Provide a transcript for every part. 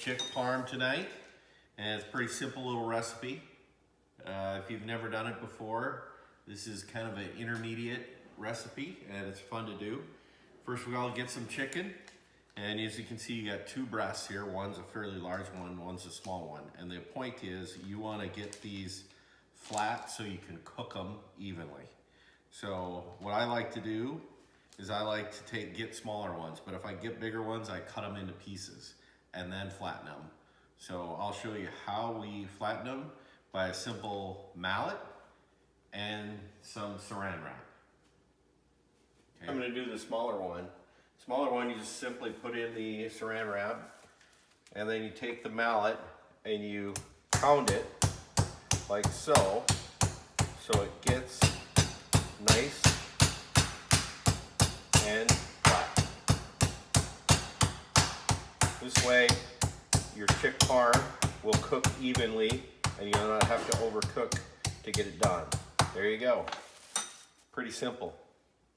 chick parm tonight, and it's a pretty simple little recipe. If you've never done it before, this is kind of an intermediate recipe, and it's fun to do. First of all, get some chicken, and as you can see, you got two breasts here. One's a fairly large one, one's a small one. And the point is, you want to get these flat so you can cook them evenly. So what I like to do is I like to get smaller ones, but if I get bigger ones, I cut them into pieces and then flatten them. So I'll show you how we flatten them by a simple mallet and some saran wrap. Okay. I'm going to do the smaller one. Smaller one, you just simply put in the saran wrap, and then you take the mallet and you pound it like so, so it gets nice and flat. This way your chick parm will cook evenly and you'll not have to overcook to get it done. There you go. Pretty simple.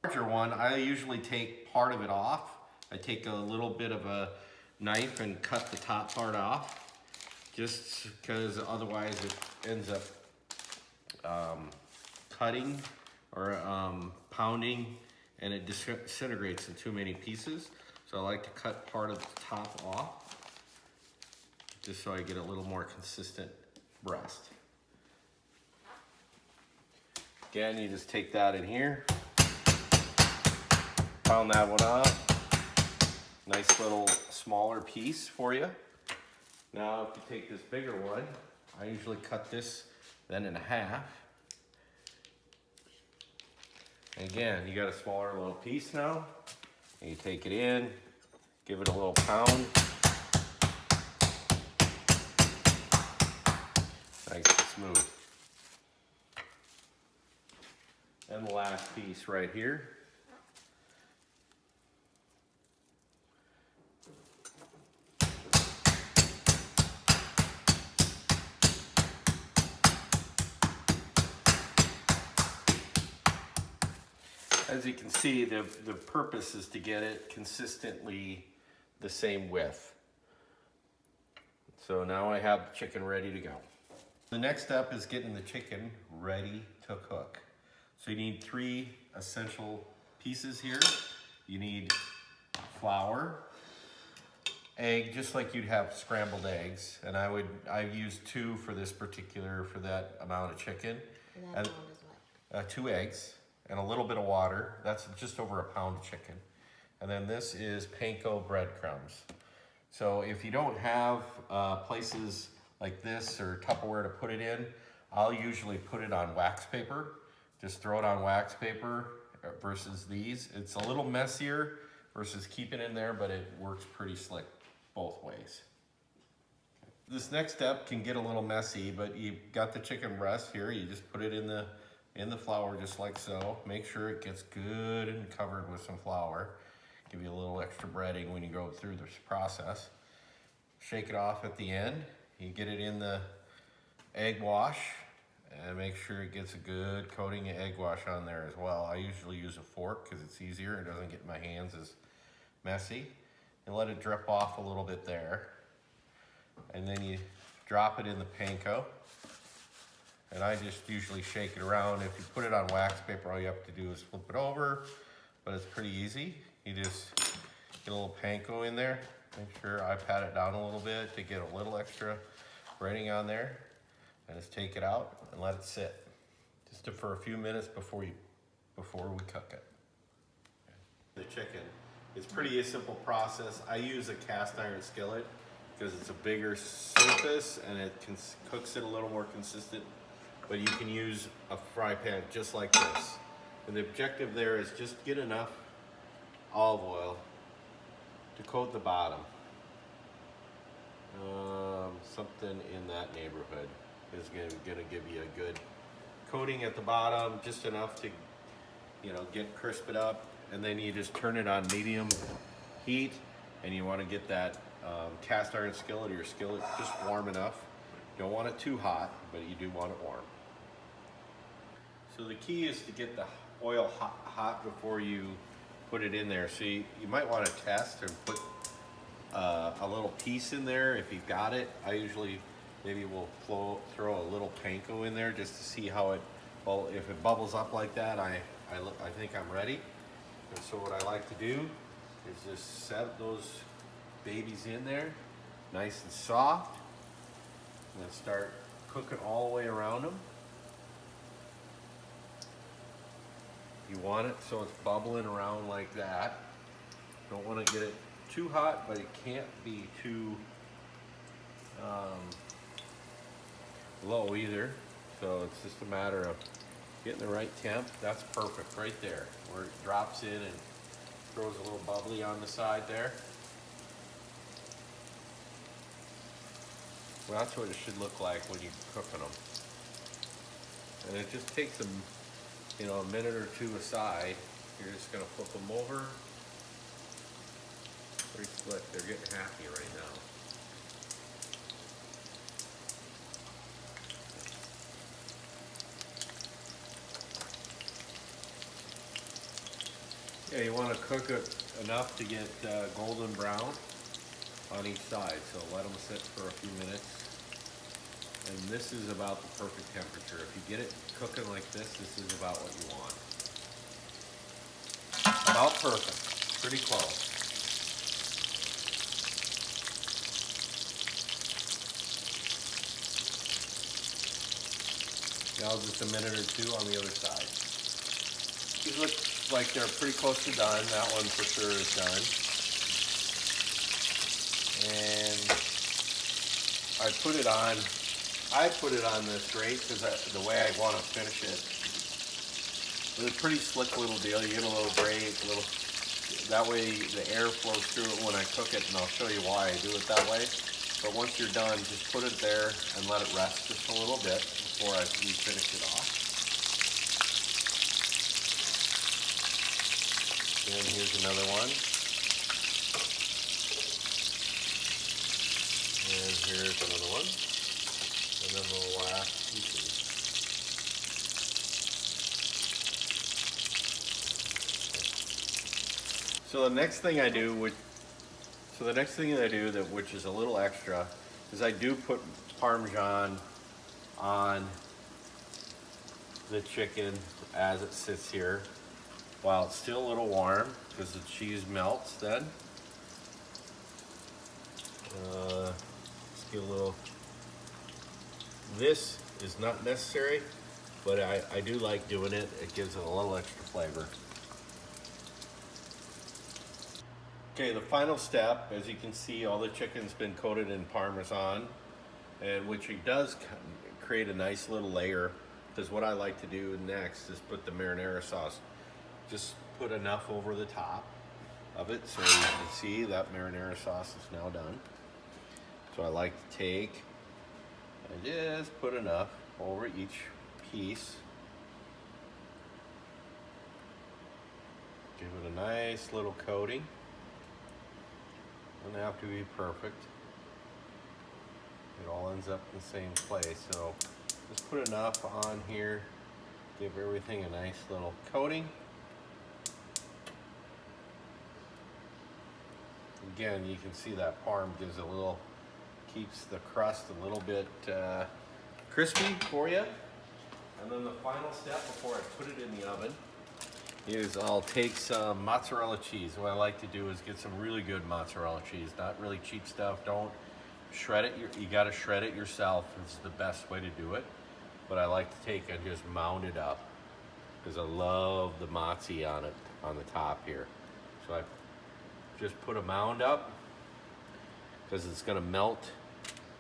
Larger one, I usually take part of it off. I take a little bit of a knife and cut the top part off, just because otherwise it ends up cutting or pounding, and it disintegrates in too many pieces. So I like to cut part of the top off, just so I get a little more consistent breast. Again, you just take that in here, pound that one up. Nice little smaller piece for you. Now, if you take this bigger one, I usually cut this then in half. And again, you got a smaller little piece now. And you take it in, give it a little pound. Nice and smooth. And the last piece right here. As you can see, the purpose is to get it consistently the same width. So now I have the chicken ready to go. The next step is getting the chicken ready to cook. So you need three essential pieces here. You need flour, egg, just like you'd have scrambled eggs. And I use two for that amount of chicken. And that amount is what? 2 eggs. And a little bit of water. That's just over a pound of chicken. And then this is panko breadcrumbs. So if you don't have places like this or Tupperware to put it in, I'll usually put it on wax paper. Just throw it on wax paper versus these. It's a little messier versus keeping it in there, but it works pretty slick both ways. This next step can get a little messy, but you've got the chicken breast here. You just put it in the flour just like so. Make sure it gets good and covered with some flour. Give you a little extra breading when you go through this process. Shake it off at the end. You get it in the egg wash and make sure it gets a good coating of egg wash on there as well. I usually use a fork because it's easier. It doesn't get my hands as messy. And let it drip off a little bit there. And then you drop it in the panko. And I just usually shake it around. If you put it on wax paper, all you have to do is flip it over, but it's pretty easy. You just get a little panko in there. Make sure I pat it down a little bit to get a little extra breading on there. And just take it out and let it sit. Just for a few minutes before we cook it. The chicken. It's pretty a simple process. I use a cast iron skillet because it's a bigger surface and it cooks it a little more consistent. But you can use a fry pan just like this. And the objective there is just get enough olive oil to coat the bottom. Something in that neighborhood is gonna give you a good coating at the bottom, just enough to, get crisp it up. And then you just turn it on medium heat, and you want to get that cast iron skillet or your skillet just warm enough. You don't want it too hot, but you do want it warm. So the key is to get the oil hot before you put it in there. So you might want to test and put a little piece in there if you've got it. I usually maybe will throw a little panko in there just to see how it, well, if it bubbles up like that, I think I'm ready. And so what I like to do is just set those babies in there, nice and soft, and then start cooking all the way around them. You want it so it's bubbling around like that. Don't want to get it too hot, but it can't be too low either. So it's just a matter of getting the right temp. That's perfect right there, where it drops in and throws a little bubbly on the side there. Well, that's what it should look like when you're cooking them. And it just takes them, you know, a minute or two aside. You're just gonna flip them over. Pretty slick. They're getting happy right now. Yeah, you want to cook it enough to get golden brown on each side. So let them sit for a few minutes. And this is about the perfect temperature. If you get it cooking like this is about what you want. About perfect. Pretty close. Now just a minute or two on the other side. These look like they're pretty close to done. That one for sure is done. And I put it on this grate because the way I want to finish it. It's a pretty slick little deal. You get a little grate, that way the air flows through it when I cook it, and I'll show you why I do it that way. But once you're done, just put it there and let it rest just a little bit before I finish it off. And here's another one. And here's another one. And then the last pieces. So the next thing I do, which is a little extra, is I do put Parmesan on the chicken as it sits here while it's still a little warm, because the cheese melts then. Just get a little. This is not necessary, but I do like doing it. It gives it a little extra flavor. Okay, the final step, as you can see, all the chicken's been coated in Parmesan, and which it does create a nice little layer, because what I like to do next is put the marinara sauce. Just put enough over the top of it so you can see that marinara sauce is now done. So I like to take and just put enough over each piece. Give it a nice little coating. Doesn't have to be perfect. It all ends up in the same place. So just put enough on here. Give everything a nice little coating. Again, you can see that parm gives a little, keeps the crust a little bit crispy for you. And then the final step before I put it in the oven is I'll take some mozzarella cheese. What I like to do is get some really good mozzarella cheese, not really cheap stuff. Don't shred it. You got to shred it yourself. It's the best way to do it. But I like to take and just mound it up because I love the mozzie on it on the top here. So I just put a mound up because it's going to melt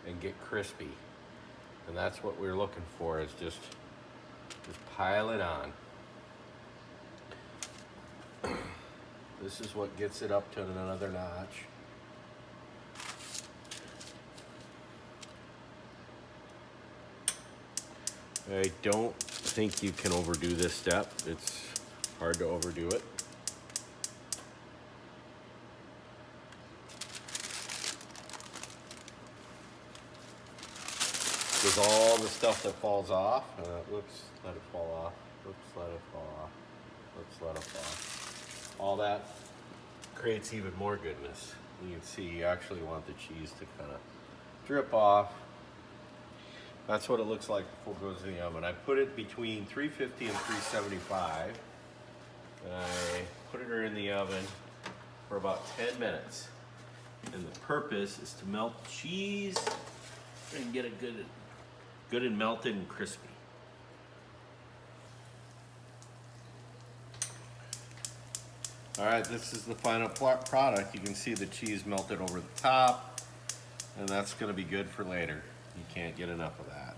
and get crispy, and that's what we're looking for, is just pile it on. This is what gets it up to another notch. I don't think you can overdo this step. It's hard to overdo it. With all the stuff that falls off, whoops, let it fall off, whoops, let it fall off, whoops, let it fall off. All that creates even more goodness. You can see you actually want the cheese to kind of drip off. That's what it looks like before it goes in the oven. I put it between 350 and 375. And I put it in the oven for about 10 minutes. And the purpose is to melt the cheese and get it good and melted and crispy. All right, this is the final product. You can see the cheese melted over the top, and that's gonna be good for later. You can't get enough of that.